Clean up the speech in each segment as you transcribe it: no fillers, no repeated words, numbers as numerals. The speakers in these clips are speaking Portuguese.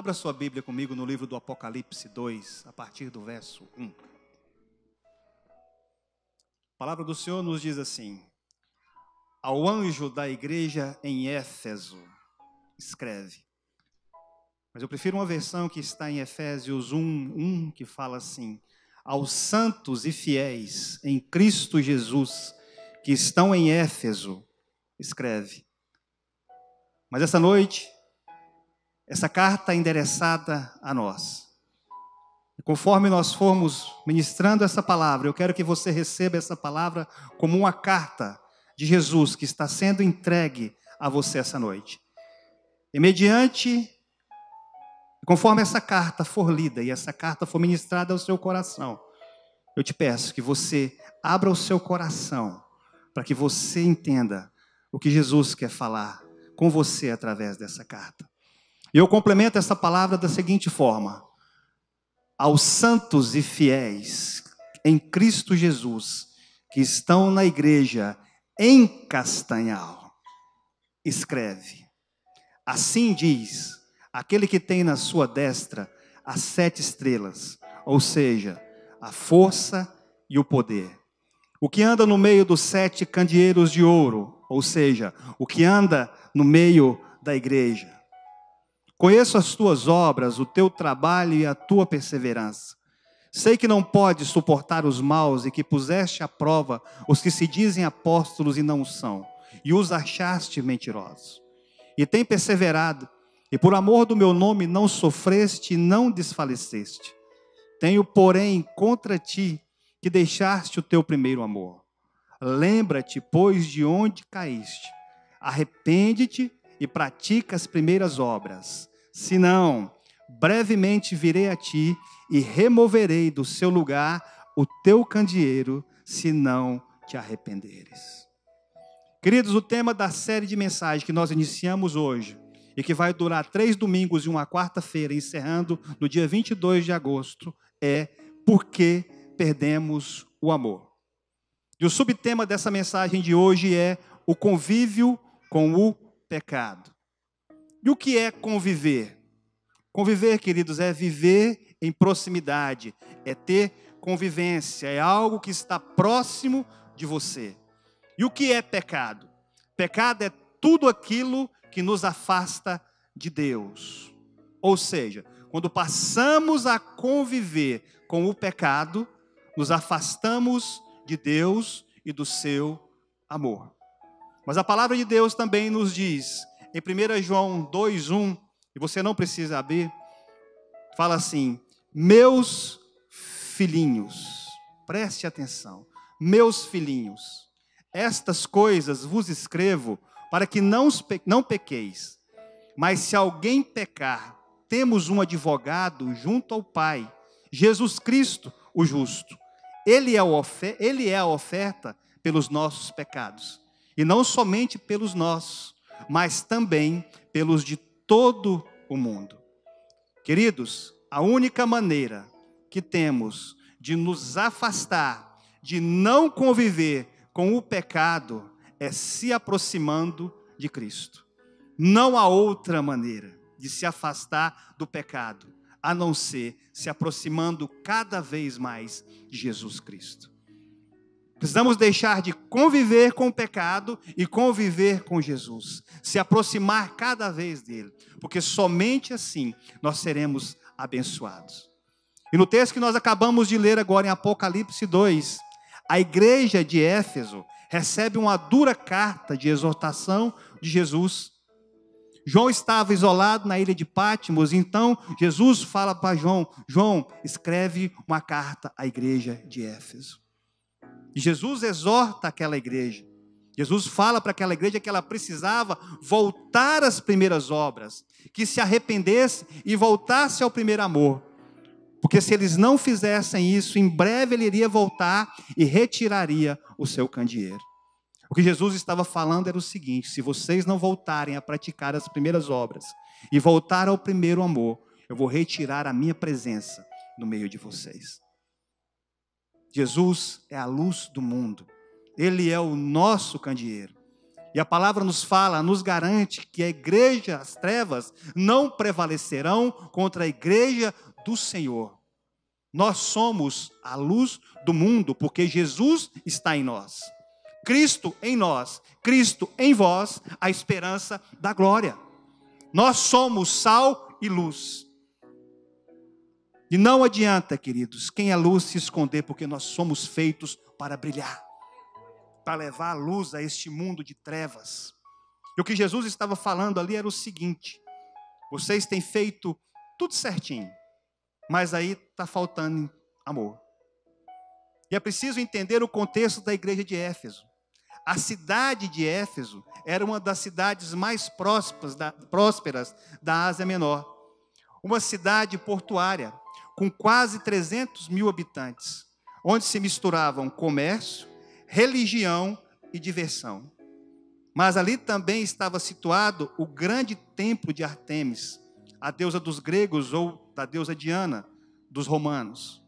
Abra sua Bíblia comigo no livro do Apocalipse 2, a partir do verso 1. A palavra do Senhor nos diz assim: ao anjo da igreja em Éfeso, escreve. Mas eu prefiro uma versão que está em Efésios 1, que fala assim: aos santos e fiéis em Cristo Jesus, que estão em Éfeso, escreve. Mas essa noite, essa carta é endereçada a nós. E conforme nós formos ministrando essa palavra, eu quero que você receba essa palavra como uma carta de Jesus que está sendo entregue a você essa noite. E conforme essa carta for lida e essa carta for ministrada ao seu coração, eu te peço que você abra o seu coração para que você entenda o que Jesus quer falar com você através dessa carta. E eu complemento essa palavra da seguinte forma: aos santos e fiéis em Cristo Jesus, que estão na igreja em Castanhal, escreve. Assim diz aquele que tem na sua destra as 7 estrelas, ou seja, a força e o poder. O que anda no meio dos 7 candeeiros de ouro, ou seja, o que anda no meio da igreja. Conheço as tuas obras, o teu trabalho e a tua perseverança. Sei que não podes suportar os maus e que puseste à prova os que se dizem apóstolos e não são, e os achaste mentirosos. E tem perseverado, e por amor do meu nome não sofreste e não desfaleceste. Tenho, porém, contra ti que deixaste o teu primeiro amor. Lembra-te, pois, de onde caíste. Arrepende-te e pratica as primeiras obras. Senão, brevemente virei a ti e removerei do seu lugar o teu candeeiro, se não te arrependeres. Queridos, o tema da série de mensagens que nós iniciamos hoje e que vai durar 3 domingos e uma quarta-feira, encerrando no dia 22 de agosto, é Por que perdemos o amor? E o subtema dessa mensagem de hoje é o convívio com o pecado. E o que é conviver? Conviver, queridos, é viver em proximidade, é ter convivência, é algo que está próximo de você. E o que é pecado? Pecado é tudo aquilo que nos afasta de Deus. Ou seja, quando passamos a conviver com o pecado, nos afastamos de Deus e do seu amor. Mas a palavra de Deus também nos diz, em 1 João 2:1, e você não precisa abrir, fala assim: meus filhinhos, preste atenção, meus filhinhos, estas coisas vos escrevo para que não pequeis. Mas se alguém pecar, temos um advogado junto ao Pai, Jesus Cristo, o justo. Ele é a oferta pelos nossos pecados. E não somente pelos nossos, mas também pelos de todo o mundo. Queridos, a única maneira que temos de nos afastar, de não conviver com o pecado, é se aproximando de Cristo. Não há outra maneira de se afastar do pecado, a não ser se aproximando cada vez mais de Jesus Cristo. Precisamos deixar de conviver com o pecado e conviver com Jesus. Se aproximar cada vez dele. Porque somente assim nós seremos abençoados. E no texto que nós acabamos de ler agora em Apocalipse 2, a igreja de Éfeso recebe uma dura carta de exortação de Jesus. João estava isolado na ilha de Patmos, então Jesus fala para João: João, escreve uma carta à igreja de Éfeso. E Jesus exorta aquela igreja. Jesus fala para aquela igreja que ela precisava voltar às primeiras obras, que se arrependesse e voltasse ao primeiro amor. Porque se eles não fizessem isso, em breve ele iria voltar e retiraria o seu candeeiro. O que Jesus estava falando era o seguinte: se vocês não voltarem a praticar as primeiras obras e voltar ao primeiro amor, eu vou retirar a minha presença no meio de vocês. Jesus é a luz do mundo. Ele é o nosso candeeiro. E a palavra nos fala, nos garante que a igreja, as trevas, não prevalecerão contra a igreja do Senhor. Nós somos a luz do mundo, porque Jesus está em nós. Cristo em nós, Cristo em vós, a esperança da glória. Nós somos sal e luz. E não adianta, queridos, quem é luz se esconder, porque nós somos feitos para brilhar, para levar a luz a este mundo de trevas. E o que Jesus estava falando ali era o seguinte: vocês têm feito tudo certinho, mas aí está faltando amor. E é preciso entender o contexto da igreja de Éfeso. A cidade de Éfeso era uma das cidades mais prósperas da Ásia Menor. Uma cidade portuária, com quase 300 mil habitantes, onde se misturavam comércio, religião e diversão. Mas ali também estava situado o grande templo de Ártemis, a deusa dos gregos ou da deusa Diana dos romanos.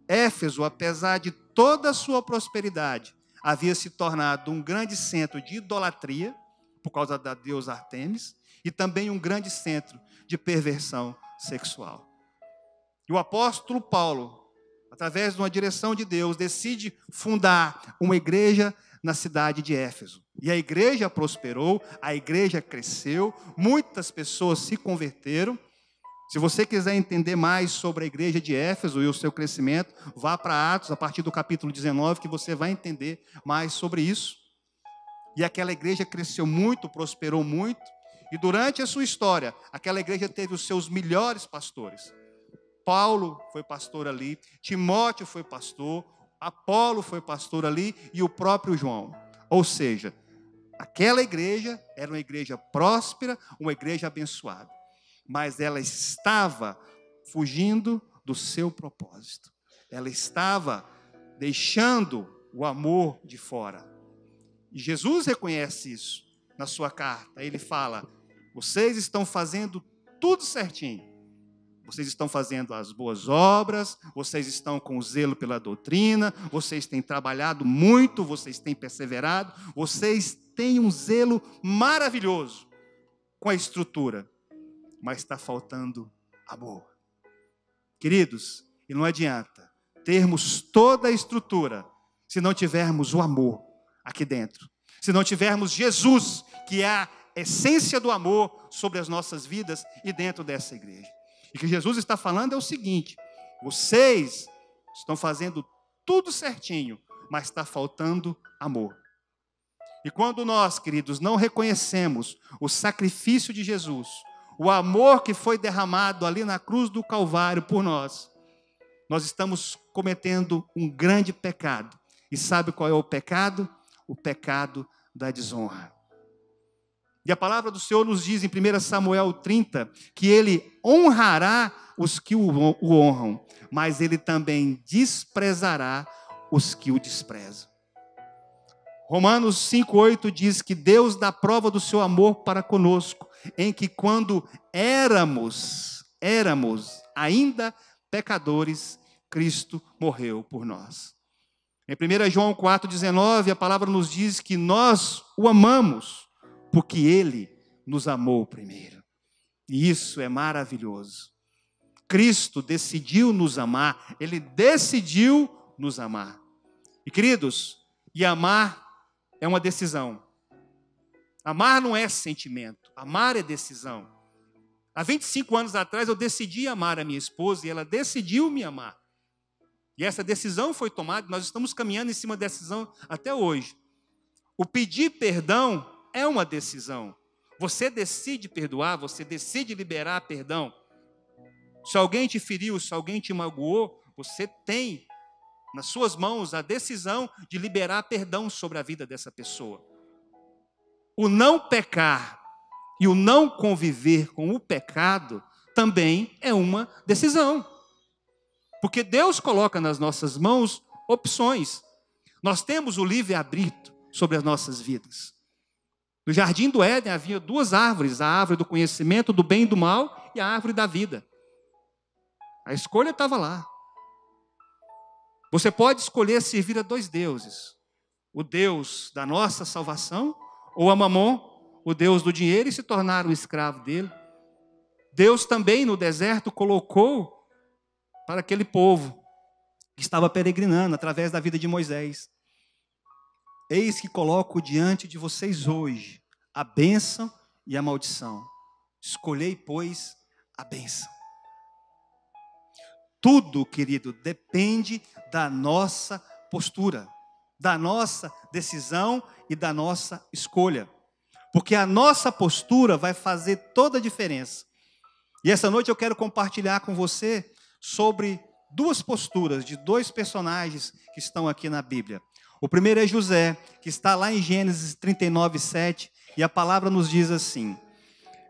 Éfeso, apesar de toda a sua prosperidade, havia se tornado um grande centro de idolatria, por causa da deusa Ártemis, e também um grande centro de perversão sexual. E o apóstolo Paulo, através de uma direção de Deus, decide fundar uma igreja na cidade de Éfeso. E a igreja prosperou, a igreja cresceu, muitas pessoas se converteram. Se você quiser entender mais sobre a igreja de Éfeso e o seu crescimento, vá para Atos, a partir do capítulo 19, que você vai entender mais sobre isso. E aquela igreja cresceu muito, prosperou muito, e durante a sua história, aquela igreja teve os seus melhores pastores. Paulo foi pastor ali, Timóteo foi pastor, Apolo foi pastor ali e o próprio João. Ou seja, aquela igreja era uma igreja próspera, uma igreja abençoada. Mas ela estava fugindo do seu propósito. Ela estava deixando o amor de fora. E Jesus reconhece isso na sua carta. Ele fala: vocês estão fazendo tudo certinho. Vocês estão fazendo as boas obras, vocês estão com zelo pela doutrina, vocês têm trabalhado muito, vocês têm perseverado, vocês têm um zelo maravilhoso com a estrutura. Mas está faltando amor. Queridos, e não adianta termos toda a estrutura se não tivermos o amor aqui dentro. Se não tivermos Jesus, que é a essência do amor sobre as nossas vidas e dentro dessa igreja. E o que Jesus está falando é o seguinte: vocês estão fazendo tudo certinho, mas está faltando amor. E quando nós, queridos, não reconhecemos o sacrifício de Jesus, o amor que foi derramado ali na cruz do Calvário por nós, nós estamos cometendo um grande pecado. E sabe qual é o pecado? O pecado da desonra. E a palavra do Senhor nos diz em 1 Samuel 30, que Ele honrará os que o honram, mas Ele também desprezará os que o desprezam. Romanos 5,8 diz que Deus dá prova do seu amor para conosco, em que quando éramos ainda pecadores, Cristo morreu por nós. Em 1 João 4,19, a palavra nos diz que nós o amamos, porque Ele nos amou primeiro. E isso é maravilhoso. Cristo decidiu nos amar, Ele decidiu nos amar. E queridos, e amar é uma decisão. Amar não é sentimento, amar é decisão. Há 25 anos atrás eu decidi amar a minha esposa e ela decidiu me amar. E essa decisão foi tomada, nós estamos caminhando em cima da decisão até hoje. O pedir perdão é uma decisão. Você decide perdoar, você decide liberar perdão. Se alguém te feriu, se alguém te magoou, você tem nas suas mãos a decisão de liberar perdão sobre a vida dessa pessoa. O não pecar e o não conviver com o pecado também é uma decisão. Porque Deus coloca nas nossas mãos opções. Nós temos o livre-arbítrio sobre as nossas vidas. No jardim do Éden havia duas árvores, a árvore do conhecimento do bem e do mal e a árvore da vida. A escolha estava lá. Você pode escolher servir a dois deuses. O Deus da nossa salvação ou a Mamon, o deus do dinheiro, e se tornaram escravo dele. Deus também no deserto colocou para aquele povo que estava peregrinando através da vida de Moisés: eis que coloco diante de vocês hoje a bênção e a maldição. Escolhei, pois, a bênção. Tudo, querido, depende da nossa postura, da nossa decisão e da nossa escolha. Porque a nossa postura vai fazer toda a diferença. E essa noite eu quero compartilhar com você sobre duas posturas de dois personagens que estão aqui na Bíblia. O primeiro é José, que está lá em Gênesis 39:7, e a palavra nos diz assim: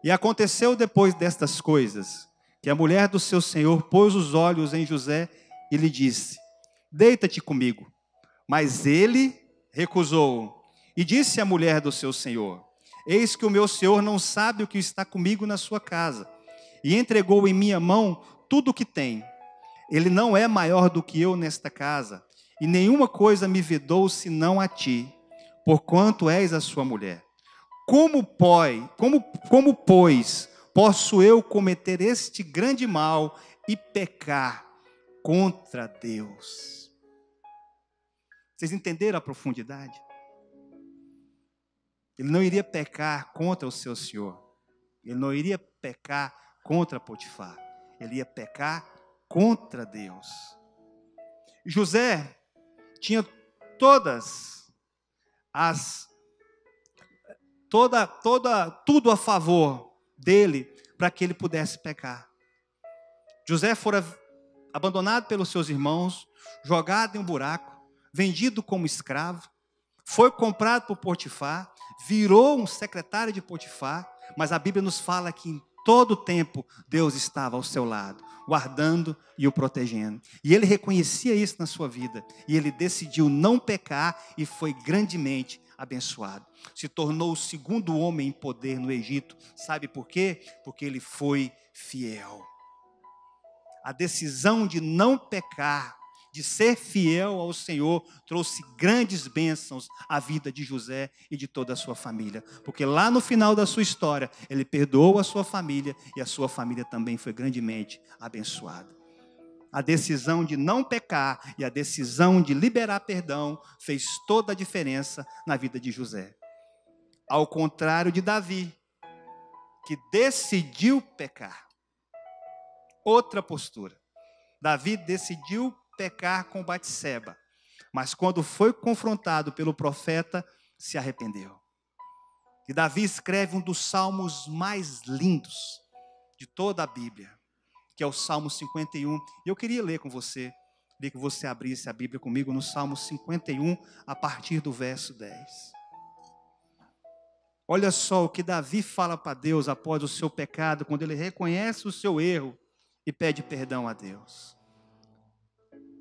e aconteceu depois destas coisas, que a mulher do seu senhor pôs os olhos em José e lhe disse: deita-te comigo. Mas ele recusou. E disse à mulher do seu senhor: eis que o meu senhor não sabe o que está comigo na sua casa, e entregou em minha mão tudo o que tem. Ele não é maior do que eu nesta casa, e nenhuma coisa me vedou senão a ti, porquanto és a sua mulher. Como, pois, posso eu cometer este grande mal e pecar contra Deus? Vocês entenderam a profundidade? Ele não iria pecar contra o seu senhor. Ele não iria pecar contra Potifar. Ele ia pecar contra Deus. José tinha tudo a favor dele para que ele pudesse pecar. José fora abandonado pelos seus irmãos, jogado em um buraco, vendido como escravo, foi comprado por Potifar, virou um secretário de Potifar, mas a Bíblia nos fala que em todo o tempo Deus estava ao seu lado, guardando e o protegendo. E ele reconhecia isso na sua vida, e ele decidiu não pecar e foi grandemente abençoado. Se tornou o segundo homem em poder no Egito. Sabe por quê? Porque ele foi fiel. A decisão de não pecar, de ser fiel ao Senhor, trouxe grandes bênçãos à vida de José e de toda a sua família. Porque lá no final da sua história, ele perdoou a sua família e a sua família também foi grandemente abençoada. A decisão de não pecar e a decisão de liberar perdão fez toda a diferença na vida de José. Ao contrário de Davi, que decidiu pecar. Outra postura. Davi decidiu pecar com Batseba, mas quando foi confrontado pelo profeta, se arrependeu. E Davi escreve um dos salmos mais lindos de toda a Bíblia, que é o Salmo 51. E eu queria ler com você, queria que você abrisse a Bíblia comigo no Salmo 51, a partir do verso 10. Olha só o que Davi fala para Deus após o seu pecado, quando ele reconhece o seu erro e pede perdão a Deus.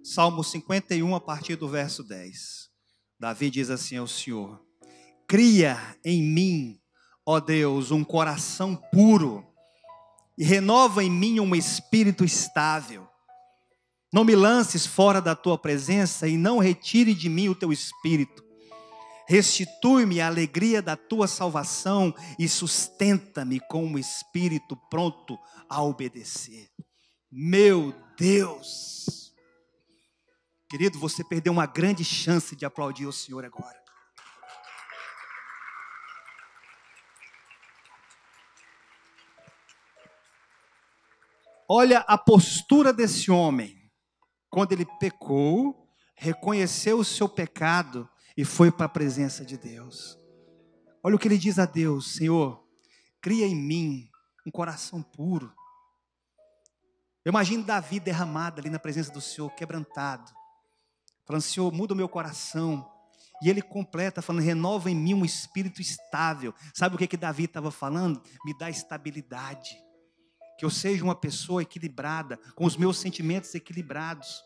Salmo 51, a partir do verso 10. Davi diz assim ao Senhor: cria em mim, ó Deus, um coração puro, e renova em mim um espírito estável. Não me lances fora da tua presença e não retire de mim o teu espírito. Restitui-me a alegria da tua salvação e sustenta-me com um espírito pronto a obedecer. Meu Deus! Querido, você perdeu uma grande chance de aplaudir o Senhor agora. Olha a postura desse homem. Quando ele pecou, reconheceu o seu pecado e foi para a presença de Deus. Olha o que ele diz a Deus: Senhor, cria em mim um coração puro. Eu imagino Davi derramado ali na presença do Senhor, quebrantado, falando: Senhor, muda o meu coração. E ele completa falando: renova em mim um espírito estável. Sabe o que Davi estava falando? Me dá estabilidade. Que eu seja uma pessoa equilibrada, com os meus sentimentos equilibrados.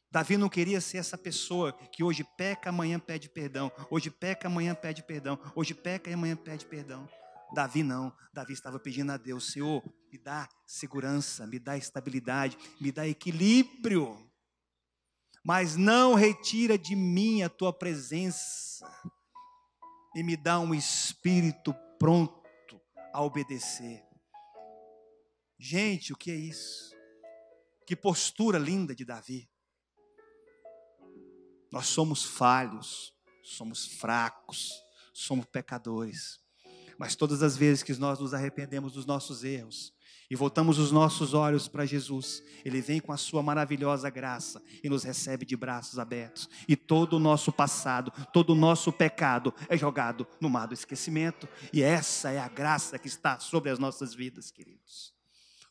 Davi não queria ser essa pessoa que hoje peca, amanhã pede perdão. Hoje peca, amanhã pede perdão. Hoje peca e amanhã pede perdão. Davi não. Davi estava pedindo a Deus: Senhor, me dá segurança, me dá estabilidade, me dá equilíbrio. Mas não retira de mim a tua presença. e me dá um espírito pronto a obedecer. Gente, o que é isso? Que postura linda de Davi. Nós somos falhos, somos fracos, somos pecadores. Mas todas as vezes que nós nos arrependemos dos nossos erros e voltamos os nossos olhos para Jesus, Ele vem com a sua maravilhosa graça e nos recebe de braços abertos. E todo o nosso passado, todo o nosso pecado é jogado no mar do esquecimento. E essa é a graça que está sobre as nossas vidas, queridos.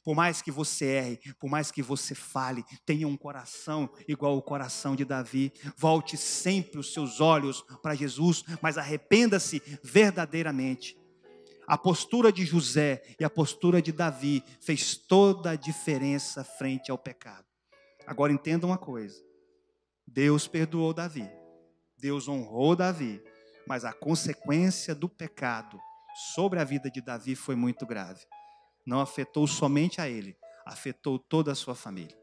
Por mais que você erre, por mais que você fale, tenha um coração igual ao coração de Davi. Volte sempre os seus olhos para Jesus, mas arrependa-se verdadeiramente. A postura de José e a postura de Davi fez toda a diferença frente ao pecado. Agora entenda uma coisa. Deus perdoou Davi. Deus honrou Davi. Mas a consequência do pecado sobre a vida de Davi foi muito grave. Não afetou somente a ele, afetou toda a sua família.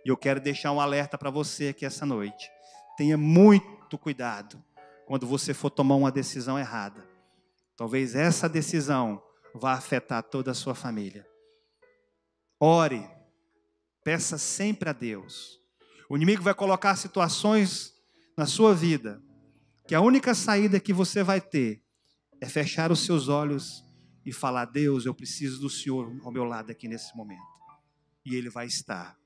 E eu quero deixar um alerta para você aqui essa noite. Tenha muito cuidado quando você for tomar uma decisão errada. Talvez essa decisão vá afetar toda a sua família. Ore, peça sempre a Deus. O inimigo vai colocar situações na sua vida que a única saída que você vai ter é fechar os seus olhos e falar: Deus, eu preciso do Senhor ao meu lado aqui nesse momento. E Ele vai estar.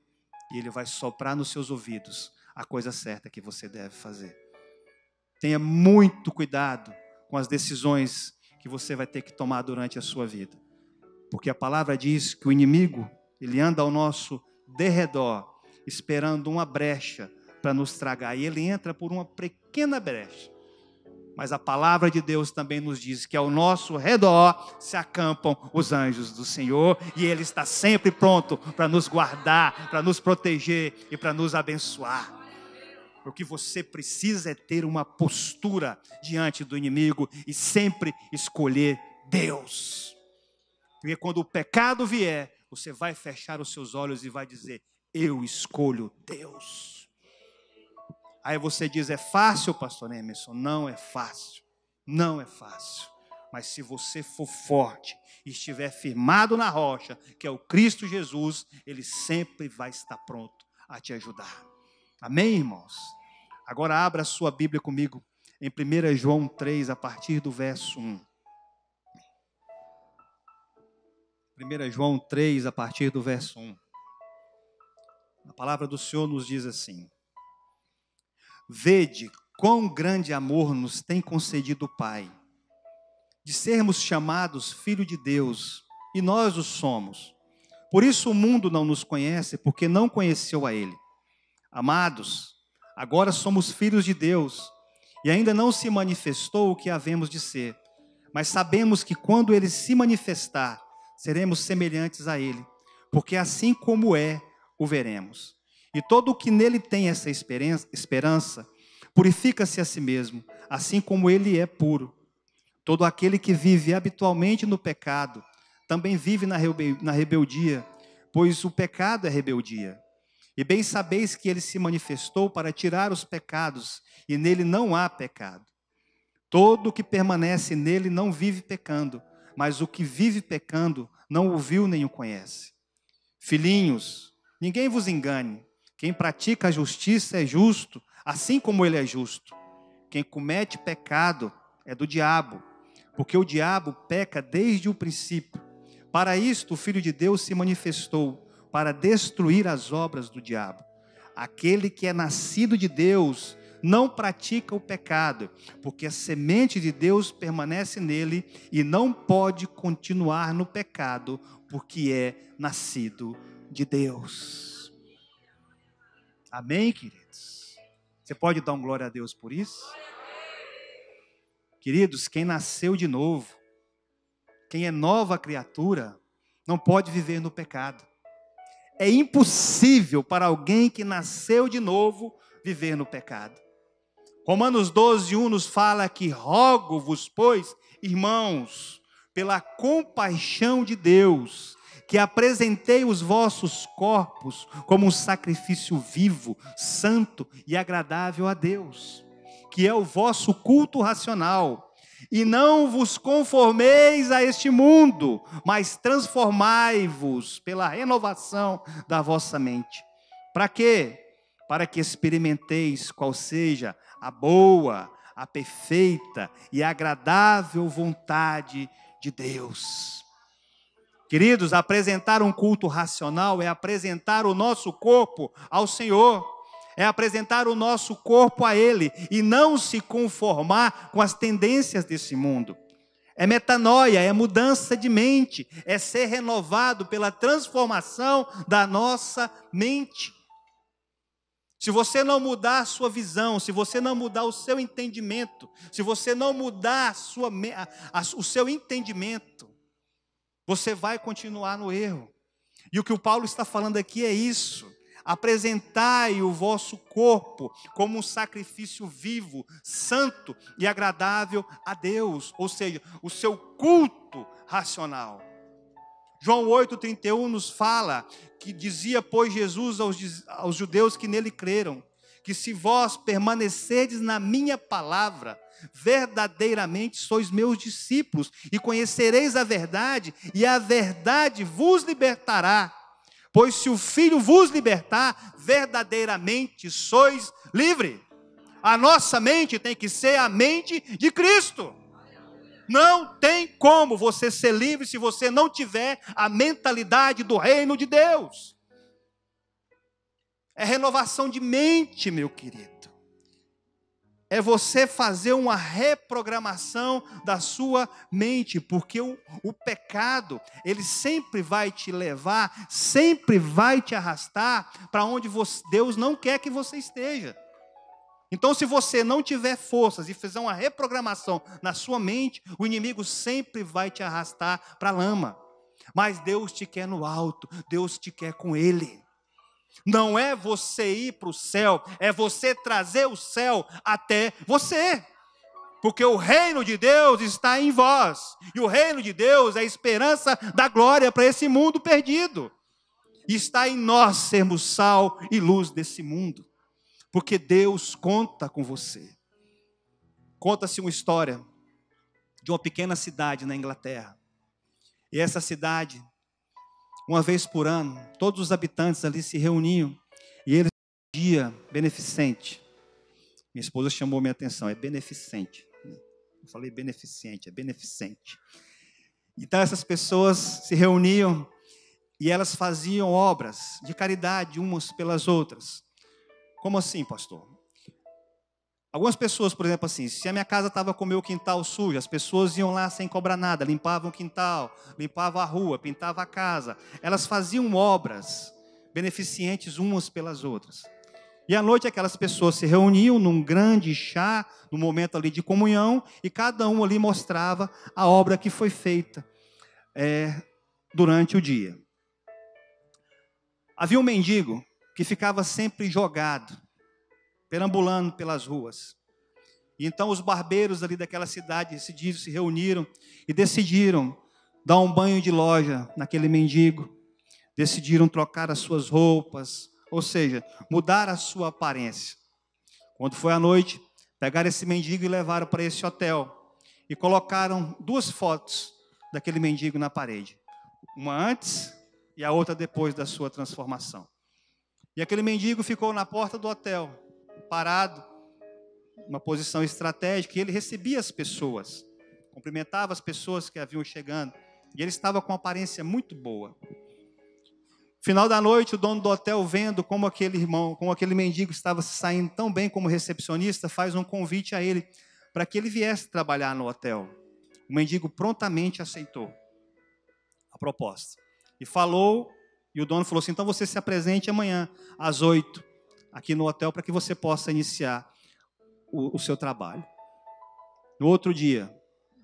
E Ele vai soprar nos seus ouvidos a coisa certa que você deve fazer. Tenha muito cuidado com as decisões que você vai ter que tomar durante a sua vida. Porque a palavra diz que o inimigo, ele anda ao nosso derredor, esperando uma brecha para nos tragar. E ele entra por uma pequena brecha. Mas a palavra de Deus também nos diz que ao nosso redor se acampam os anjos do Senhor. E Ele está sempre pronto para nos guardar, para nos proteger e para nos abençoar. O que você precisa é ter uma postura diante do inimigo e sempre escolher Deus. Porque quando o pecado vier, você vai fechar os seus olhos e vai dizer: eu escolho Deus. Aí você diz: é fácil, pastor Emerson? Não é fácil, não é fácil. Mas se você for forte e estiver firmado na rocha, que é o Cristo Jesus, Ele sempre vai estar pronto a te ajudar. Amém, irmãos? Agora abra a sua Bíblia comigo em 1 João 3, a partir do verso 1. 1 João 3, a partir do verso 1. A palavra do Senhor nos diz assim: vede quão grande amor nos tem concedido o Pai, de sermos chamados filho de Deus, e nós o somos. Por isso o mundo não nos conhece, porque não conheceu a Ele. Amados, agora somos filhos de Deus, e ainda não se manifestou o que havemos de ser. Mas sabemos que quando Ele se manifestar, seremos semelhantes a Ele, porque assim como é, o veremos. E todo o que nele tem essa esperança, purifica-se a si mesmo, assim como ele é puro. Todo aquele que vive habitualmente no pecado, também vive na rebeldia, pois o pecado é rebeldia. E bem sabeis que ele se manifestou para tirar os pecados, e nele não há pecado. Todo o que permanece nele não vive pecando, mas o que vive pecando não o viu nem o conhece. Filhinhos, ninguém vos engane. Quem pratica a justiça é justo, assim como ele é justo. Quem comete pecado é do diabo, porque o diabo peca desde o princípio. Para isto o Filho de Deus se manifestou, para destruir as obras do diabo. Aquele que é nascido de Deus não pratica o pecado, porque a semente de Deus permanece nele e não pode continuar no pecado, porque é nascido de Deus. Amém, queridos? Você pode dar um glória a Deus por isso? Queridos, quem nasceu de novo, quem é nova criatura, não pode viver no pecado. É impossível para alguém que nasceu de novo viver no pecado. Romanos 12, 1 nos fala que rogo-vos, pois, irmãos, pela compaixão de Deus, que apresentei os vossos corpos como um sacrifício vivo, santo e agradável a Deus, que é o vosso culto racional. E não vos conformeis a este mundo, mas transformai-vos pela renovação da vossa mente. Para quê? Para que experimenteis qual seja a boa, a perfeita e agradável vontade de Deus. Queridos, apresentar um culto racional é apresentar o nosso corpo ao Senhor, é apresentar o nosso corpo a Ele e não se conformar com as tendências desse mundo. É metanoia, é mudança de mente, é ser renovado pela transformação da nossa mente. Se você não mudar a sua visão, se você não mudar o seu entendimento, se você não mudar o seu entendimento, você vai continuar no erro. E o que o Paulo está falando aqui é isso. Apresentai o vosso corpo como um sacrifício vivo, santo e agradável a Deus. Ou seja, o seu culto racional. João 8,31 nos fala que dizia, pois, Jesus aos judeus que nele creram, que se vós permanecerdes na minha palavra, verdadeiramente sois meus discípulos, e conhecereis a verdade, e a verdade vos libertará. Pois se o Filho vos libertar, verdadeiramente sois livre. A nossa mente tem que ser a mente de Cristo. Não tem como você ser livre se você não tiver a mentalidade do reino de Deus. É renovação de mente, meu querido. É você fazer uma reprogramação da sua mente, porque o pecado, ele sempre vai te levar, sempre vai te arrastar para onde Deus não quer que você esteja. Então, se você não tiver forças e fizer uma reprogramação na sua mente, o inimigo sempre vai te arrastar para a lama. Mas Deus te quer no alto, Deus te quer com Ele. Não é você ir para o céu, é você trazer o céu até você. Porque o reino de Deus está em vós. E o reino de Deus é a esperança da glória para esse mundo perdido. E está em nós sermos sal e luz desse mundo. Porque Deus conta com você. Conta-se uma história de uma pequena cidade na Inglaterra. E essa cidade, uma vez por ano, todos os habitantes ali se reuniam e eles tinham um dia beneficente. Minha esposa chamou minha atenção, é beneficente. Eu falei beneficente, é beneficente. Então essas pessoas se reuniam e elas faziam obras de caridade umas pelas outras. Como assim, pastor? Algumas pessoas, por exemplo, assim, se a minha casa estava com o meu quintal sujo, as pessoas iam lá sem cobrar nada, limpavam o quintal, limpavam a rua, pintavam a casa. Elas faziam obras beneficentes umas pelas outras. E à noite aquelas pessoas se reuniam num grande chá, num momento ali de comunhão, e cada um ali mostrava a obra que foi feita durante o dia. Havia um mendigo que ficava sempre jogado, perambulando pelas ruas. E então os barbeiros ali daquela cidade se reuniram e decidiram dar um banho de loja naquele mendigo. Decidiram trocar as suas roupas, ou seja, mudar a sua aparência. Quando foi à noite, pegaram esse mendigo e levaram para esse hotel. E colocaram 2 fotos daquele mendigo na parede. Uma antes e a outra depois da sua transformação. E aquele mendigo ficou na porta do hotel, parado, uma posição estratégica, e ele recebia as pessoas, cumprimentava as pessoas que haviam chegando, e ele estava com uma aparência muito boa. Final da noite, o dono do hotel, vendo como aquele mendigo estava se saindo tão bem como recepcionista, faz um convite a ele, para que ele viesse trabalhar no hotel. O mendigo prontamente aceitou a proposta, e falou. E o dono falou assim, então você se apresente amanhã, às 8, aqui no hotel, para que você possa iniciar o seu trabalho. No outro dia,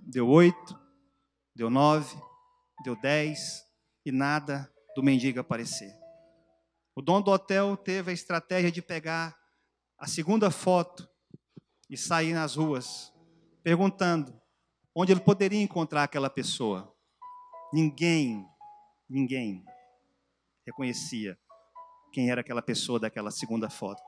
deu 8, deu 9, deu 10, e nada do mendigo aparecer. O dono do hotel teve a estratégia de pegar a segunda foto e sair nas ruas, perguntando onde ele poderia encontrar aquela pessoa. Ninguém reconhecia quem era aquela pessoa daquela segunda foto.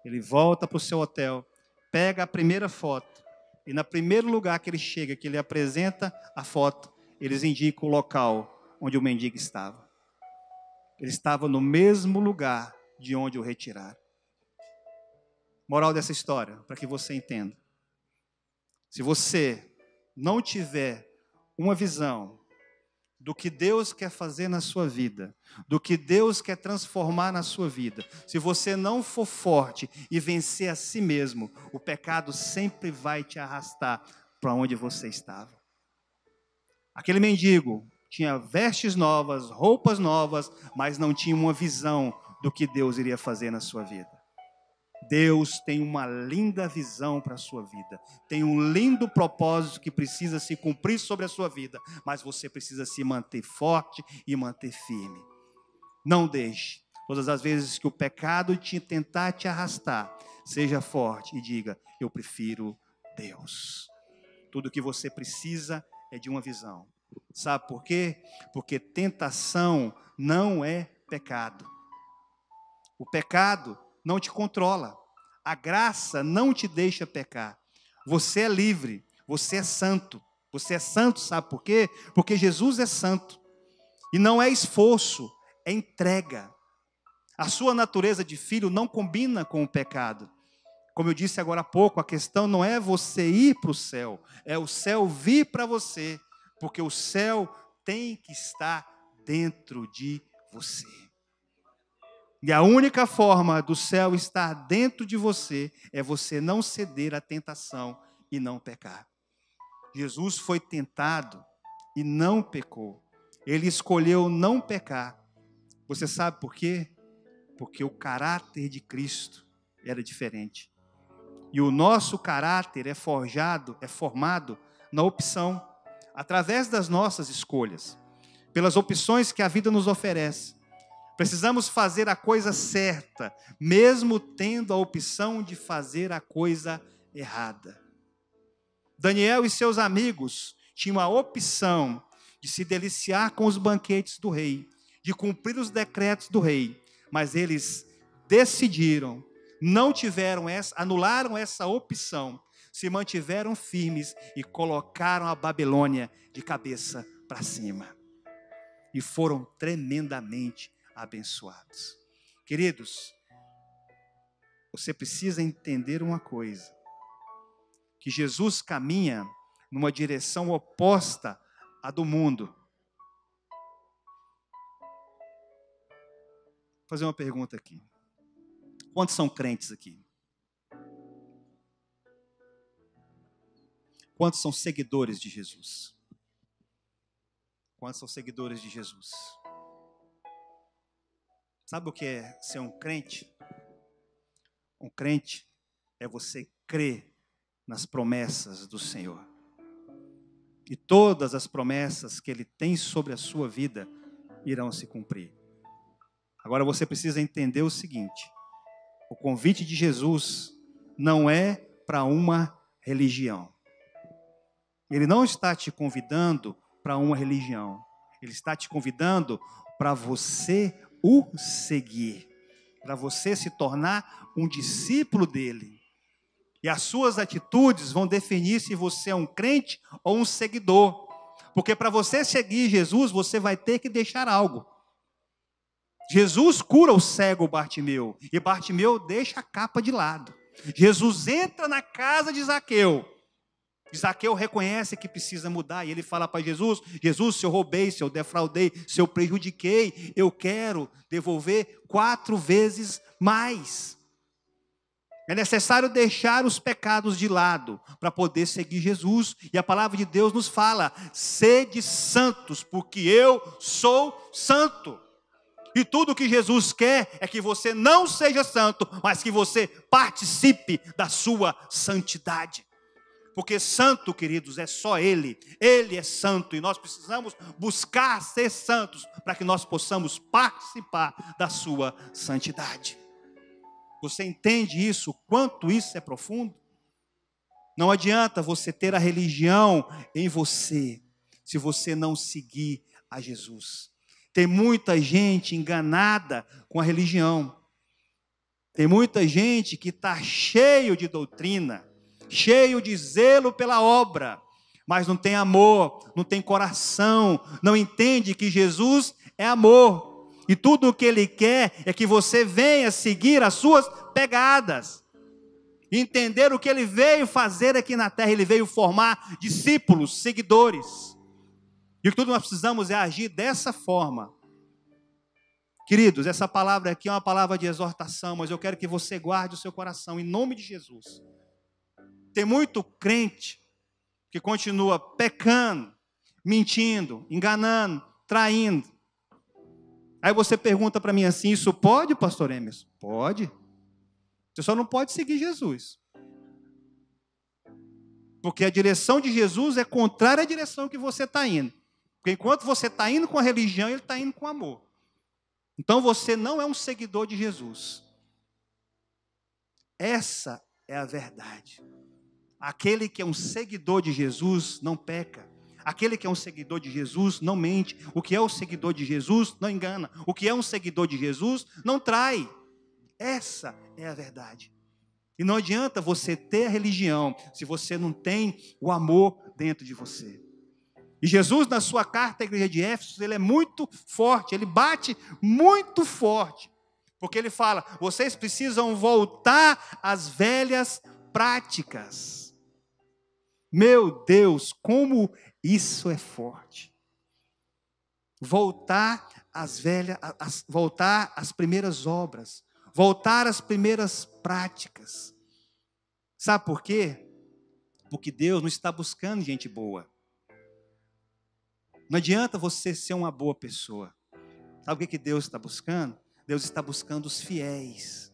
Ele volta para o seu hotel, pega a primeira foto E no primeiro lugar que ele chega, que ele apresenta a foto, eles indicam o local onde o mendigo estava. Ele estava no mesmo lugar de onde o retiraram. Moral dessa história, para que você entenda. Se você não tiver uma visão do que Deus quer fazer na sua vida, do que Deus quer transformar na sua vida, se você não for forte e vencer a si mesmo, o pecado sempre vai te arrastar para onde você estava. Aquele mendigo tinha vestes novas, roupas novas, mas não tinha uma visão do que Deus iria fazer na sua vida. Deus tem uma linda visão para a sua vida, tem um lindo propósito que precisa se cumprir sobre a sua vida, mas você precisa se manter forte e manter firme. Não deixe, todas as vezes que o pecado tentar te arrastar, seja forte e diga, eu prefiro Deus. Tudo que você precisa é de uma visão. Sabe por quê? Porque tentação não é pecado. O pecado não te controla. A graça não te deixa pecar. Você é livre, você é santo. Você é santo, sabe por quê? Porque Jesus é santo. E não é esforço, é entrega. A sua natureza de filho não combina com o pecado. Como eu disse agora há pouco, a questão não é você ir para o céu, é o céu vir para você, porque o céu tem que estar dentro de você. E a única forma do céu estar dentro de você é você não ceder à tentação e não pecar. Jesus foi tentado e não pecou. Ele escolheu não pecar. Você sabe por quê? Porque o caráter de Cristo era diferente. E o nosso caráter é formado na opção, através das nossas escolhas, pelas opções que a vida nos oferece. Precisamos fazer a coisa certa, mesmo tendo a opção de fazer a coisa errada. Daniel e seus amigos tinham a opção de se deliciar com os banquetes do rei, de cumprir os decretos do rei, mas eles decidiram, anularam essa opção, se mantiveram firmes e colocaram a Babilônia de cabeça para cima. E foram tremendamente abençoados. Queridos, você precisa entender uma coisa, que Jesus caminha numa direção oposta à do mundo. Vou fazer uma pergunta aqui. Quantos são crentes aqui? Quantos são seguidores de Jesus? Quantos são seguidores de Jesus? Sabe o que é ser um crente? Um crente é você crer nas promessas do Senhor. E todas as promessas que Ele tem sobre a sua vida irão se cumprir. Agora você precisa entender o seguinte: o convite de Jesus não é para uma religião. Ele não está te convidando para uma religião. Ele está te convidando para você o seguir, para você se tornar um discípulo dele. E as suas atitudes vão definir se você é um crente ou um seguidor. Porque para você seguir Jesus, você vai ter que deixar algo. Jesus cura o cego Bartimeu, e Bartimeu deixa a capa de lado. Jesus entra na casa de Zaqueu. Zaqueu reconhece que precisa mudar, e ele fala para Jesus: Jesus, se eu roubei, se eu defraudei, se eu prejudiquei, eu quero devolver 4 vezes mais. É necessário deixar os pecados de lado para poder seguir Jesus. E a palavra de Deus nos fala: sede santos, porque eu sou santo. E tudo que Jesus quer é que você não seja santo, mas que você participe da sua santidade. Porque santo, queridos, é só Ele. Ele é santo e nós precisamos buscar ser santos para que nós possamos participar da sua santidade. Você entende isso? Quanto isso é profundo? Não adianta você ter a religião em você, se você não seguir a Jesus. Tem muita gente enganada com a religião. Tem muita gente que está cheio de doutrina, cheio de zelo pela obra, mas não tem amor, não tem coração, não entende que Jesus é amor. E tudo o que Ele quer é que você venha seguir as suas pegadas. Entender o que Ele veio fazer aqui na terra. Ele veio formar discípulos, seguidores. E o que tudo nós precisamos é agir dessa forma. Queridos, essa palavra aqui é uma palavra de exortação, mas eu quero que você guarde o seu coração, em nome de Jesus. Tem muito crente que continua pecando, mentindo, enganando, traindo. Aí você pergunta para mim assim, isso pode, pastor Emerson? Pode. Você só não pode seguir Jesus. Porque a direção de Jesus é contrária à direção que você está indo. Porque enquanto você está indo com a religião, Ele está indo com amor. Então você não é um seguidor de Jesus. Essa é a verdade. Aquele que é um seguidor de Jesus não peca. Aquele que é um seguidor de Jesus não mente. O que é um seguidor de Jesus não engana. O que é um seguidor de Jesus não trai. Essa é a verdade. E não adianta você ter a religião se você não tem o amor dentro de você. E Jesus, na sua carta à igreja de Éfeso, ele é muito forte, ele bate muito forte. Porque ele fala, vocês precisam voltar às velhas práticas. Meu Deus, como isso é forte. Voltar voltar às primeiras obras. Voltar às primeiras práticas. Sabe por quê? Porque Deus não está buscando gente boa. Não adianta você ser uma boa pessoa. Sabe o que Deus está buscando? Deus está buscando os fiéis.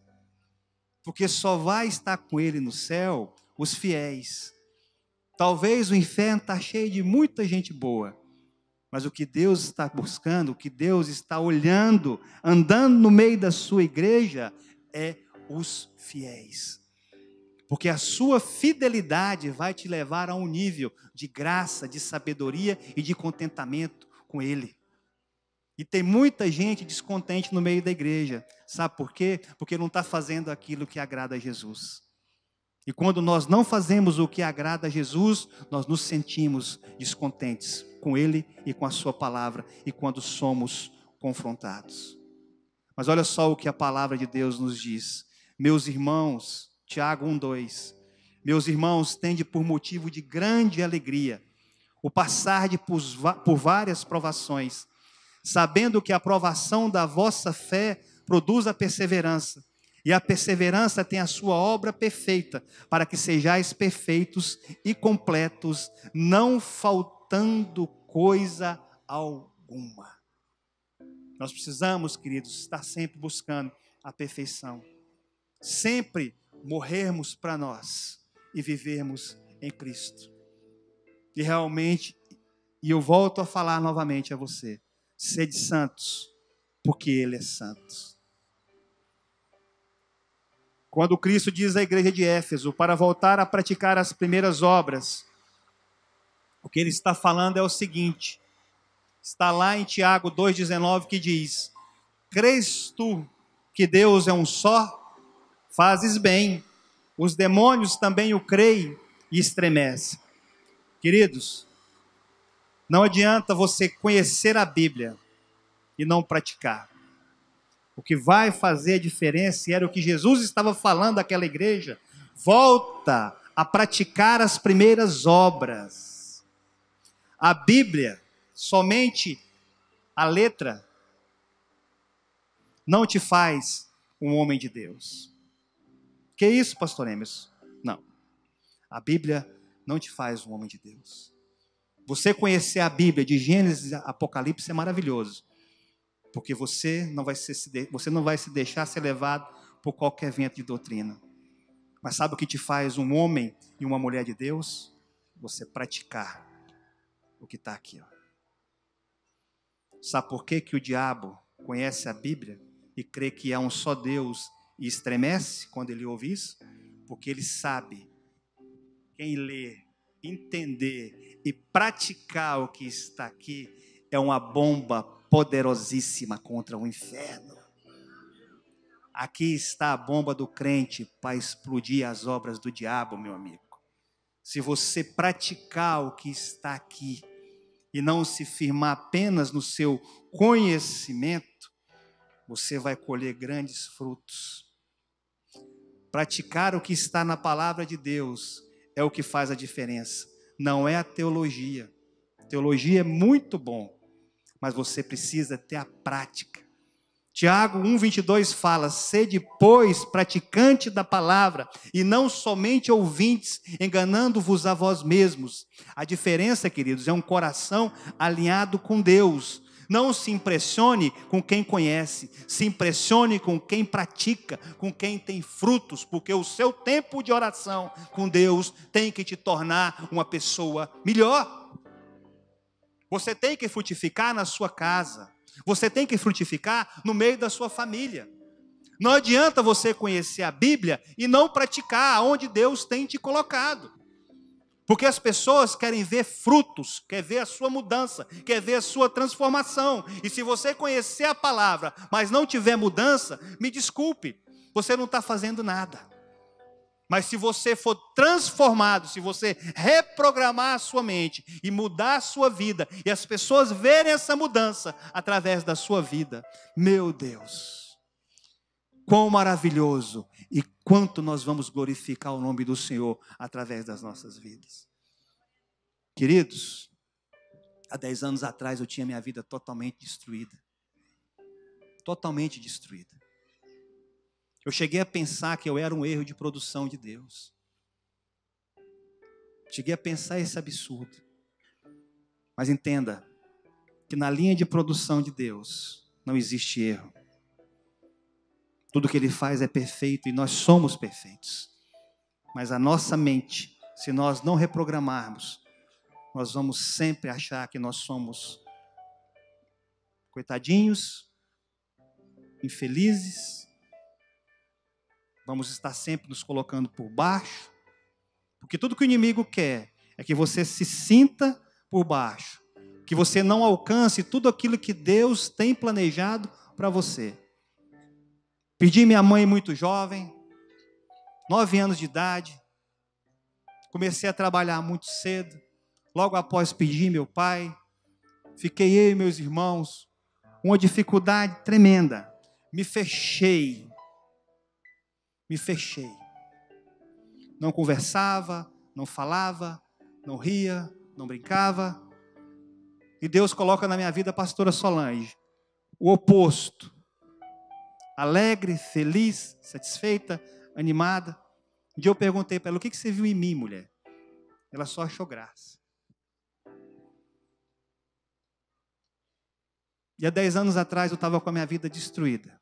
Porque só vai estar com Ele no céu os fiéis. Talvez o inferno está cheio de muita gente boa. Mas o que Deus está buscando, o que Deus está olhando, andando no meio da sua igreja, é os fiéis. Porque a sua fidelidade vai te levar a um nível de graça, de sabedoria e de contentamento com Ele. E tem muita gente descontente no meio da igreja. Sabe por quê? Porque não está fazendo aquilo que agrada a Jesus. E quando nós não fazemos o que agrada a Jesus, nós nos sentimos descontentes com Ele e com a sua palavra, e quando somos confrontados. Mas olha só o que a palavra de Deus nos diz. Meus irmãos, Tiago 1:2, meus irmãos, tende por motivo de grande alegria o passar por várias provações, sabendo que a provação da vossa fé produz a perseverança. E a perseverança tem a sua obra perfeita, para que sejais perfeitos e completos, não faltando coisa alguma. Nós precisamos, queridos, estar sempre buscando a perfeição. Sempre morrermos para nós e vivermos em Cristo. E realmente, e eu volto a falar novamente a você, sede santos, porque Ele é santo. Quando Cristo diz à igreja de Éfeso para voltar a praticar as primeiras obras, o que Ele está falando é o seguinte, está lá em Tiago 2,19 que diz, crês tu que Deus é um só? Fazes bem, os demônios também o creem e estremecem. Queridos, não adianta você conhecer a Bíblia e não praticar. O que vai fazer a diferença, e era o que Jesus estava falando àquela igreja, volta a praticar as primeiras obras. A Bíblia, somente a letra, não te faz um homem de Deus. Que isso, pastor Emerson? Não. A Bíblia não te faz um homem de Deus. Você conhecer a Bíblia de Gênesis a Apocalipse é maravilhoso. Porque você não vai se deixar ser levado por qualquer vento de doutrina. Mas sabe o que te faz um homem e uma mulher de Deus? Você praticar o que está aqui. Ó. Sabe por que o diabo conhece a Bíblia e crê que há um só Deus e estremece quando ele ouve isso? Porque ele sabe, quem lê, entender e praticar o que está aqui é uma bomba poderosíssima contra o inferno. Aqui está a bomba do crente para explodir as obras do diabo, meu amigo. se você praticar o que está aqui e não se firmar apenas no seu conhecimento, você vai colher grandes frutos. Praticar o que está na palavra de Deus é o que faz a diferença. Não é a teologia. A teologia é muito bom, mas você precisa ter a prática. Tiago 1:22 fala: sede, pois, praticante da palavra, e não somente ouvintes, enganando-vos a vós mesmos. A diferença, queridos, é um coração alinhado com Deus. Não se impressione com quem conhece, se impressione com quem pratica, com quem tem frutos, porque o seu tempo de oração com Deus tem que te tornar uma pessoa melhor. Você tem que frutificar na sua casa. Você tem que frutificar no meio da sua família. Não adianta você conhecer a Bíblia e não praticar onde Deus tem te colocado. Porque as pessoas querem ver frutos, quer ver a sua mudança, quer ver a sua transformação. E se você conhecer a palavra, mas não tiver mudança, me desculpe, você não está fazendo nada. Mas se você for transformado, se você reprogramar a sua mente e mudar a sua vida, e as pessoas verem essa mudança através da sua vida, meu Deus, quão maravilhoso e quanto nós vamos glorificar o nome do Senhor através das nossas vidas. Queridos, há 10 anos atrás eu tinha minha vida totalmente destruída. Totalmente destruída. Eu cheguei a pensar que eu era um erro de produção de Deus. Cheguei a pensar esse absurdo. Mas entenda que na linha de produção de Deus não existe erro. Tudo que Ele faz é perfeito e nós somos perfeitos. Mas a nossa mente, se nós não reprogramarmos, nós vamos sempre achar que nós somos coitadinhos, infelizes. Vamos estar sempre nos colocando por baixo, porque tudo que o inimigo quer é que você se sinta por baixo, que você não alcance tudo aquilo que Deus tem planejado para você. Perdi minha mãe muito jovem, 9 anos de idade, comecei a trabalhar muito cedo, logo após perdi meu pai, fiquei eu e meus irmãos, uma dificuldade tremenda, me fechei. Não conversava, não falava, não ria, não brincava. E Deus coloca na minha vida a pastora Solange, o oposto. Alegre, feliz, satisfeita, animada. Um dia eu perguntei para ela: o que você viu em mim, mulher? Ela só achou graça. E há 10 anos atrás eu estava com a minha vida destruída.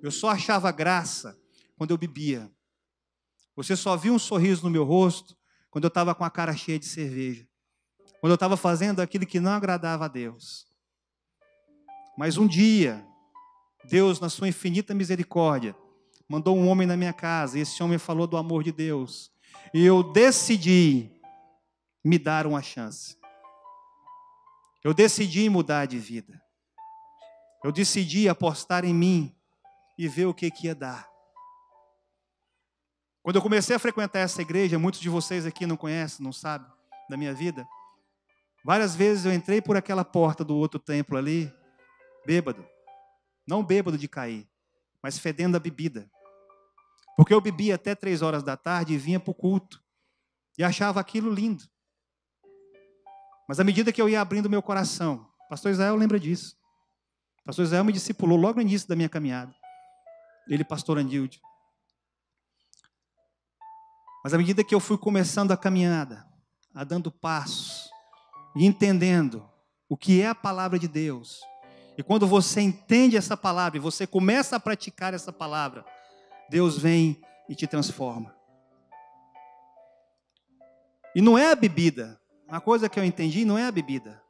Eu só achava graça quando eu bebia. Você só viu um sorriso no meu rosto quando eu estava com a cara cheia de cerveja. Quando eu estava fazendo aquilo que não agradava a Deus. Mas um dia, Deus, na sua infinita misericórdia, mandou um homem na minha casa. E esse homem falou do amor de Deus. E eu decidi me dar uma chance. Eu decidi mudar de vida. Eu decidi apostar em mim e ver o que ia dar. Quando eu comecei a frequentar essa igreja, muitos de vocês aqui não conhecem, não sabem da minha vida. Várias vezes eu entrei por aquela porta do outro templo ali, bêbado. Não bêbado de cair, mas fedendo a bebida. Porque eu bebia até 3 horas da tarde e vinha para o culto. E achava aquilo lindo. Mas à medida que eu ia abrindo meu coração, pastor Israel lembra disso. Pastor Israel me discipulou logo no início da minha caminhada. Ele, pastor Andilde. Mas à medida que eu fui começando a caminhada, a dando passos, e entendendo o que é a palavra de Deus, e quando você entende essa palavra, e você começa a praticar essa palavra, Deus vem e te transforma. E não é a bebida. Uma coisa que eu entendi, não é a bebida.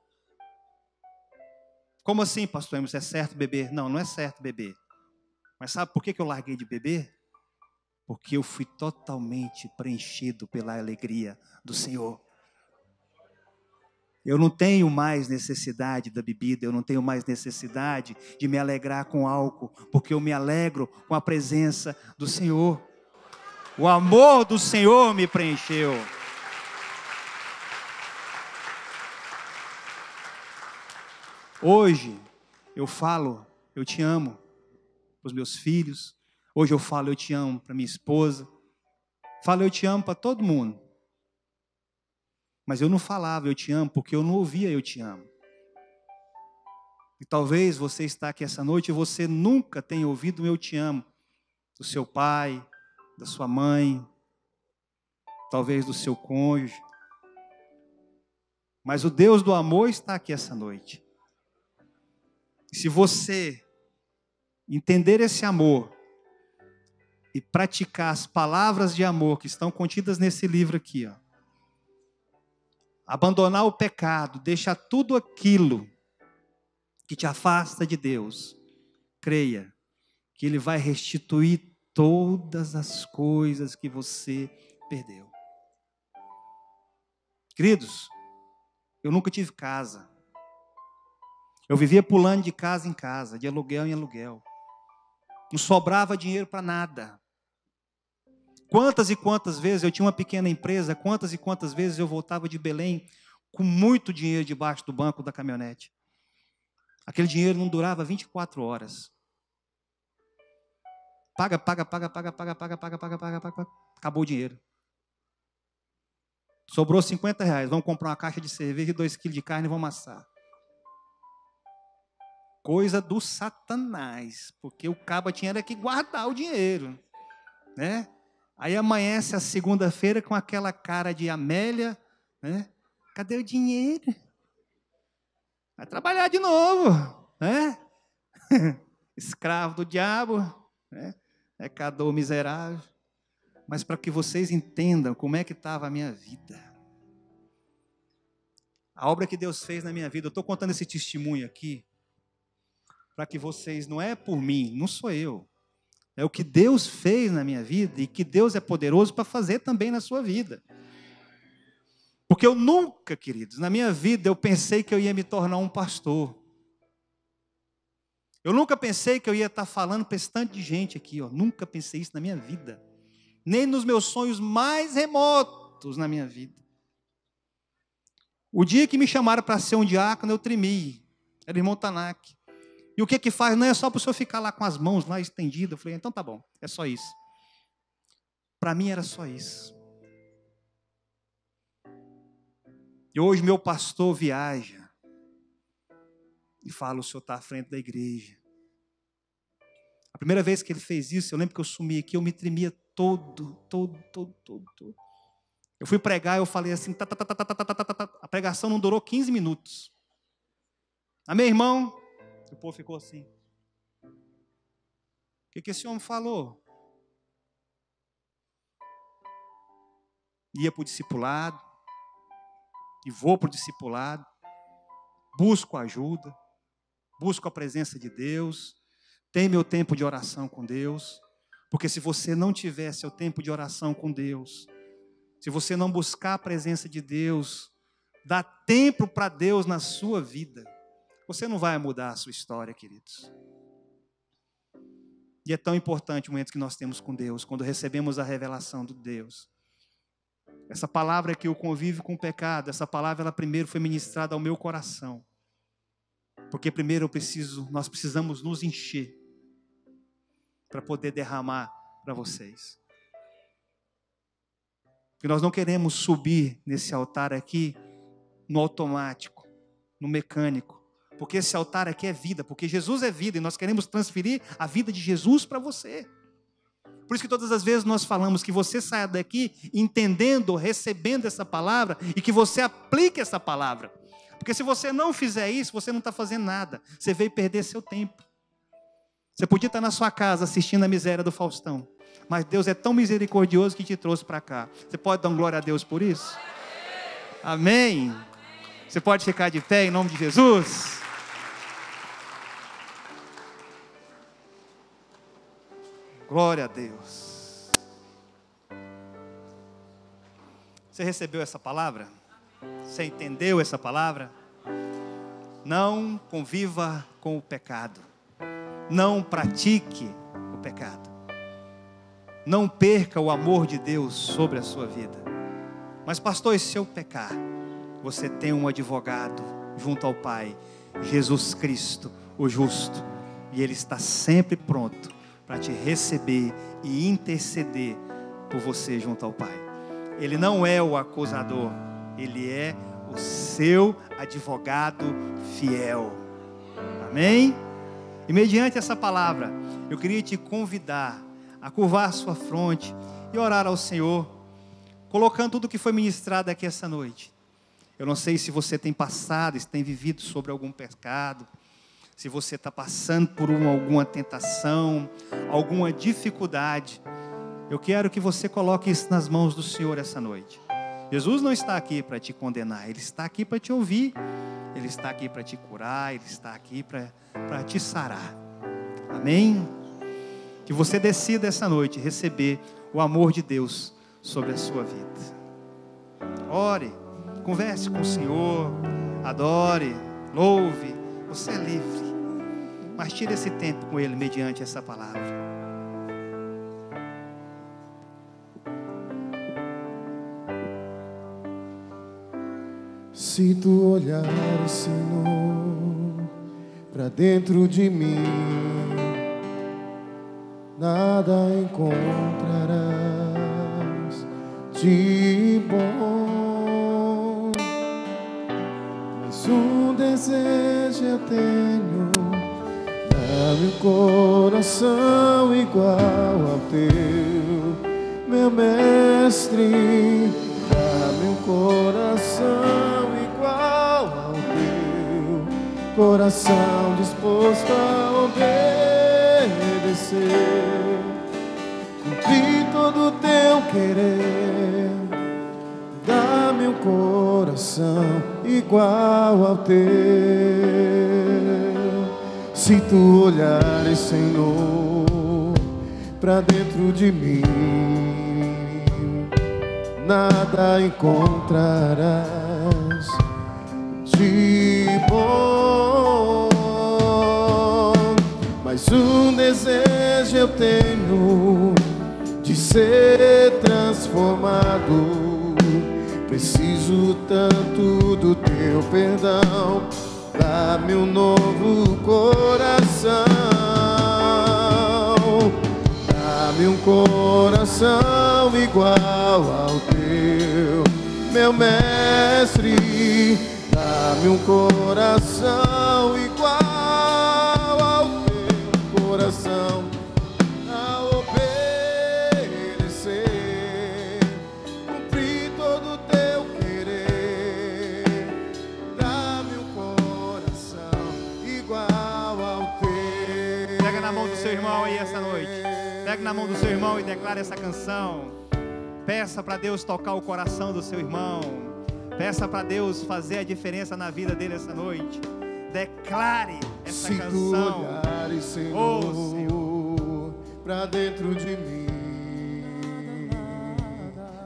Como assim, pastor Emerson, é certo beber? Não, não é certo beber. Mas sabe por que eu larguei de beber? Porque eu fui totalmente preenchido pela alegria do Senhor. Eu não tenho mais necessidade da bebida, eu não tenho mais necessidade de me alegrar com álcool, porque eu me alegro com a presença do Senhor. O amor do Senhor me preencheu. Hoje eu falo, eu te amo para os meus filhos. Hoje eu falo, eu te amo para minha esposa. Falo, eu te amo para todo mundo. Mas eu não falava, eu te amo, porque eu não ouvia, eu te amo. E talvez você está aqui essa noite e você nunca tenha ouvido o eu te amo. Do seu pai, da sua mãe, talvez do seu cônjuge. Mas o Deus do amor está aqui essa noite. E se você entender esse amor e praticar as palavras de amor que estão contidas nesse livro aqui, ó, abandonar o pecado, deixar tudo aquilo que te afasta de Deus, creia que Ele vai restituir todas as coisas que você perdeu. Queridos, eu nunca tive casa. Eu vivia pulando de casa em casa, de aluguel em aluguel. Não sobrava dinheiro para nada. Quantas e quantas vezes eu tinha uma pequena empresa, quantas e quantas vezes eu voltava de Belém com muito dinheiro debaixo do banco da caminhonete. Aquele dinheiro não durava 24 horas. Paga. Acabou o dinheiro. Sobrou R$50. Vamos comprar uma caixa de cerveja e 2 quilos de carne e vamos assar. Coisa do Satanás. Porque o caba tinha que guardar o dinheiro. Né? Aí amanhece a segunda-feira com aquela cara de Amélia. Né? Cadê o dinheiro? Vai trabalhar de novo. Né? Escravo do diabo. Né? Pecador miserável. Mas para que vocês entendam como é que estava a minha vida. A obra que Deus fez na minha vida. Eu estou contando esse testemunho aqui. Para que vocês, não é por mim, não sou eu. É o que Deus fez na minha vida e que Deus é poderoso para fazer também na sua vida. Porque eu nunca, queridos, na minha vida eu pensei que eu ia me tornar um pastor. Eu nunca pensei que eu ia estar falando para esse tanto de gente aqui. Ó. Nunca pensei isso na minha vida. Nem nos meus sonhos mais remotos na minha vida. O dia que me chamaram para ser um diácono, eu tremi. Era o irmão Tanak. E o que faz? Não é só para o senhor ficar lá com as mãos lá estendidas. Eu falei, então tá bom, é só isso. Para mim era só isso. E hoje meu pastor viaja. E fala, o senhor está à frente da igreja. A primeira vez que ele fez isso, eu lembro que eu sumi aqui, eu me tremia todo. Eu fui pregar, eu falei assim, a pregação não durou 15 minutos. Amém, irmão? O povo ficou assim. O que esse homem falou? Ia para o discipulado. E vou para o discipulado. Busco ajuda. Busco a presença de Deus. Tenho meu tempo de oração com Deus. Porque se você não tiver seu tempo de oração com Deus, se você não buscar a presença de Deus, dar tempo para Deus na sua vida, você não vai mudar a sua história, queridos. E é tão importante o momento que nós temos com Deus, quando recebemos a revelação de Deus. Essa palavra aqui, o convívio com o pecado, essa palavra, ela primeiro foi ministrada ao meu coração. Porque primeiro nós precisamos nos encher para poder derramar para vocês. Porque nós não queremos subir nesse altar aqui no automático, no mecânico. Porque esse altar aqui é vida, porque Jesus é vida e nós queremos transferir a vida de Jesus para você. Por isso que todas as vezes nós falamos que você saia daqui entendendo, recebendo essa palavra e que você aplique essa palavra. Porque se você não fizer isso, você não está fazendo nada. Você veio perder seu tempo. Você podia estar na sua casa assistindo a miséria do Faustão. Mas Deus é tão misericordioso que te trouxe para cá. Você pode dar glória a Deus por isso? Amém? Você pode ficar de pé em nome de Jesus? Glória a Deus. Você recebeu essa palavra? Você entendeu essa palavra? Não conviva com o pecado. Não pratique o pecado. Não perca o amor de Deus sobre a sua vida. Mas pastor, e se eu pecar? Você tem um advogado junto ao Pai Jesus Cristo, o justo. E Ele está sempre pronto para te receber e interceder por você junto ao Pai. Ele não é o acusador, Ele é o seu advogado fiel. Amém? E mediante essa palavra, eu queria te convidar a curvar sua fronte e orar ao Senhor, colocando tudo que foi ministrado aqui essa noite. Eu não sei se você tem passado, se tem vivido sobre algum pecado, se você está passando por alguma tentação, alguma dificuldade. Eu quero que você coloque isso nas mãos do Senhor essa noite. Jesus não está aqui para te condenar, Ele está aqui para te ouvir, Ele está aqui para te curar, Ele está aqui para te sarar. Amém? Que você decida essa noite receber o amor de Deus sobre a sua vida. Ore, converse com o Senhor, adore, louve, você é livre. Mas tire esse tempo com Ele mediante essa palavra. Se tu olhares, Senhor, para dentro de mim, nada encontrarás de bom. Mas um desejo eu tenho, dá-me um coração igual ao teu, meu mestre. Dá-me um coração igual ao teu, coração disposto a obedecer, cumprir todo o teu querer. Dá-me um coração igual ao teu. Se tu olhares, Senhor, para dentro de mim, nada encontrarás de bom. Mas um desejo eu tenho de ser transformado. Preciso tanto do teu perdão. Dá-me um novo coração. Dá-me um coração igual ao teu, meu mestre. Dá-me um coração igual ao teu, coração a obedecer, cumprir todo o teu querer. Dá-me um coração igual ao teu. Pega na mão do seu irmão aí essa noite. Pega na mão do seu irmão e declare essa canção. Peça para Deus tocar o coração do seu irmão. Peça para Deus fazer a diferença na vida dele essa noite. Declare essa canção. Se tu olhares, Senhor, para dentro de mim,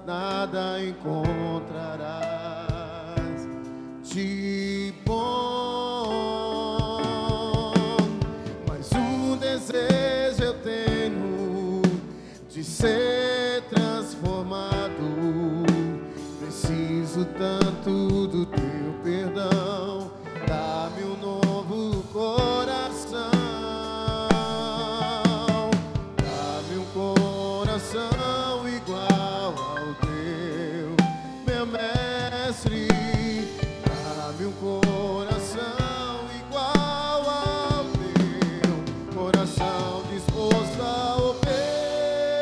nada encontrarás de bom. Mas um desejo eu tenho de ser transformado. Preciso tanto do teu perdão. Dá-me um novo coração. Dá-me um coração igual ao teu, meu mestre. Dá-me um coração igual ao teu, coração disposto a obedecer,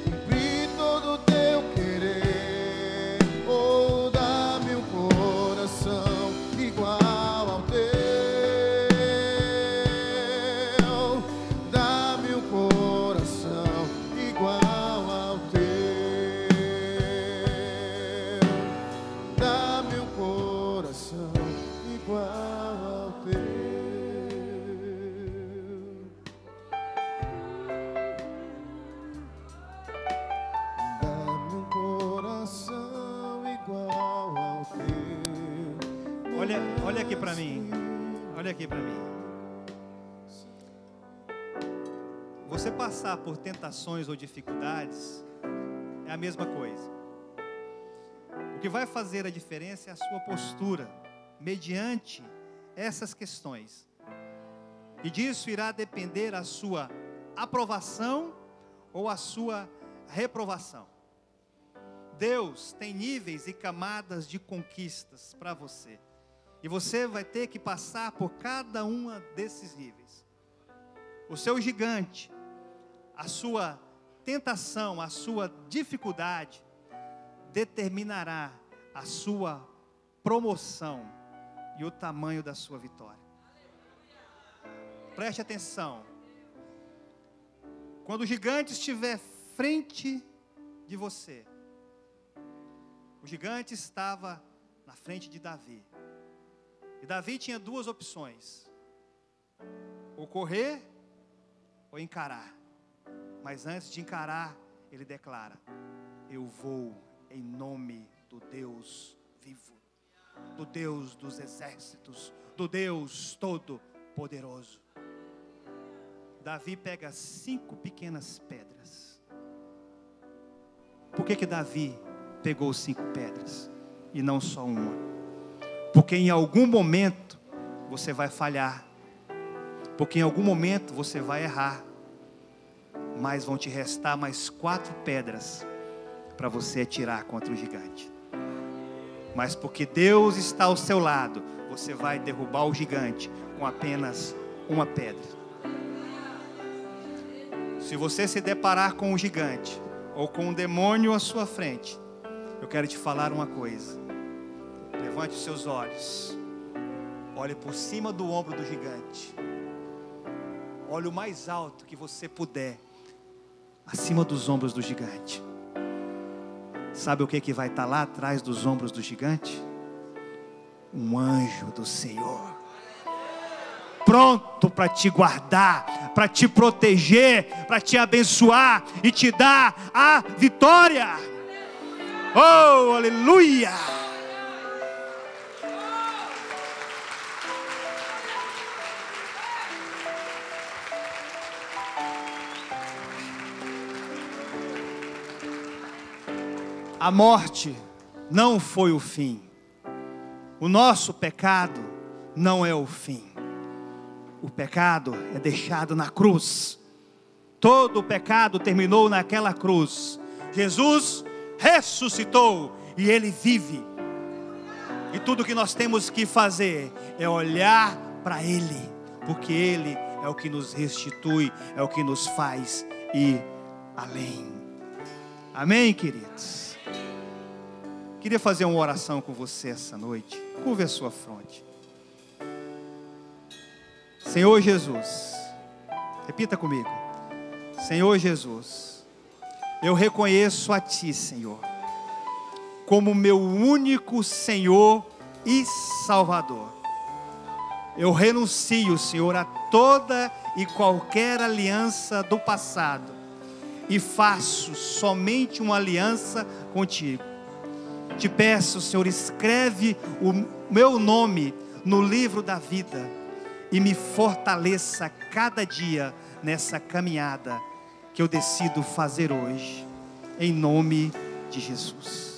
cumprir todo o teu querer. Oh, dá-me um coração igual ao teu. Dá-me um coração igual ao teu. Dá-me um coração igual ao teu. Dá-me um coração igual ao teu. Olha aqui para mim. Olha aqui para mim. Você passar por tentações ou dificuldades é a mesma coisa. O que vai fazer a diferença é a sua postura. mediante essas questões. E disso irá depender a sua aprovação ou a sua reprovação. Deus tem níveis e camadas de conquistas para você. E você vai ter que passar por cada uma desses níveis. O seu gigante, a sua tentação, a sua dificuldade, determinará a sua promoção e o tamanho da sua vitória. Preste atenção. Quando o gigante estiver frente de você, o gigante estava na frente de Davi. E Davi tinha duas opções: ou correr ou encarar. Mas antes de encarar, ele declara: eu vou em nome do Deus vivo, do Deus dos exércitos, do Deus todo-poderoso. Davi pega 5 pequenas pedras. Por que Davi pegou 5 pedras e não só uma? Porque em algum momento você vai falhar, porque em algum momento você vai errar, mas vão te restar mais 4 pedras para você atirar contra o gigante. Mas porque Deus está ao seu lado, você vai derrubar o gigante com apenas uma pedra. Se você se deparar com um gigante ou com um demônio à sua frente, eu quero te falar uma coisa. Levante os seus olhos, olhe por cima do ombro do gigante, olhe o mais alto que você puder, acima dos ombros do gigante. Sabe o que vai estar lá atrás dos ombros do gigante? Um anjo do Senhor, pronto para te guardar, para te proteger, para te abençoar e te dar a vitória. Oh, aleluia! A morte não foi o fim. O nosso pecado não é o fim. O pecado é deixado na cruz. Todo o pecado terminou naquela cruz. Jesus ressuscitou e Ele vive. E tudo que nós temos que fazer é olhar para Ele, porque Ele é o que nos restitui, é o que nos faz ir além. Amém, queridos? Queria fazer uma oração com você essa noite. Curva a sua fronte. Senhor Jesus, repita comigo. Senhor Jesus, eu reconheço a Ti, Senhor, como meu único Senhor e Salvador. Eu renuncio, Senhor, a toda e qualquer aliança do passado e faço somente uma aliança contigo. Te peço, Senhor, escreve o meu nome no livro da vida e me fortaleça cada dia nessa caminhada que eu decido fazer hoje, em nome de Jesus.